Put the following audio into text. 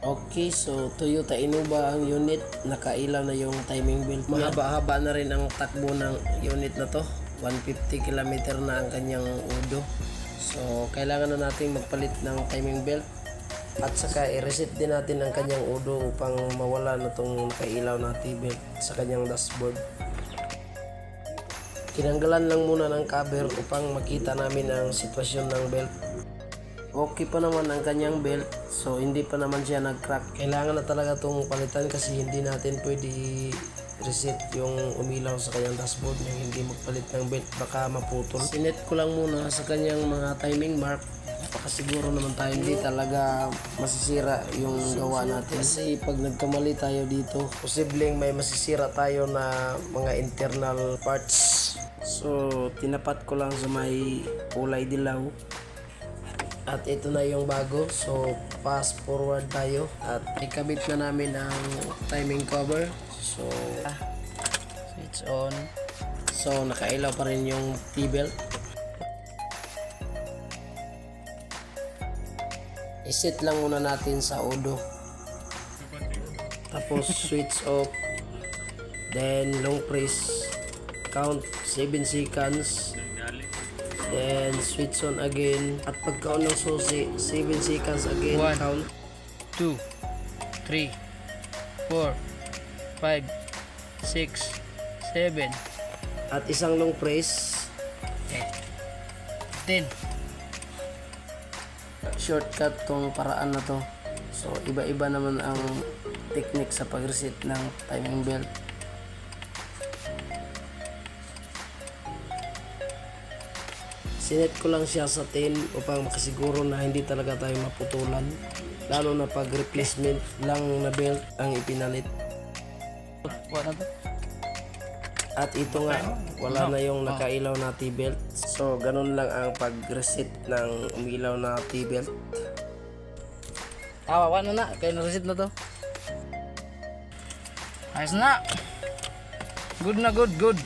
Okay, so Toyota Innova ang unit. Nakailaw na yung timing belt. Mahaba-haba na rin ang takbo ng unit na to. 150 km na ang kanyang udo. So, kailangan na natin magpalit ng timing belt. At saka i-reset din natin ang kanyang udo upang mawala na itong nakailaw na T-belt sa kanyang dashboard. Tinanggalan lang muna ng cover upang makita namin ang sitwasyon ng belt. Okay pa naman ang kanyang belt, so hindi pa naman siya nag-crack. Kailangan na talaga itong palitan kasi hindi natin pwede reset yung umilaw sa kanyang dashboard yung hindi magpalit ng belt, baka maputol. Sinet ko lang muna sa kanyang mga timing mark, baka siguro naman tayo hindi talaga masisira yung gawa natin. Kasi pag nagkamali tayo dito, posibleng may masisira tayo na mga internal parts. So tinapat ko lang sa may kulay dilaw. At ito na yung bago, so fast forward tayo at ikabit na namin ang timing cover. So switch on. So nakailaw pa rin yung T-belt. Iset lang muna natin sa udo. Tapos switch off. Then long press. Count 7 seconds. Then switch on again. At pagka-on ng susi, 7 seconds again. 1, Count. 2, 3, 4, 5, 6, 7. At isang long press. Okay. 10. Shortcut tong paraan na to. So iba-iba naman ang technique sa pag-reset ng timing belt. Sinet ko lang siya sa 10 upang makasiguro na hindi talaga tayo maputulan. Lalo na pag replacement lang na belt ang ipinalit. At ito nga, wala na yung nakailaw na T-belt. So ganun lang ang pag-reset ng umilaw na T-belt. Tawa na kayo na-reset na to. Ayos na. Good na, good.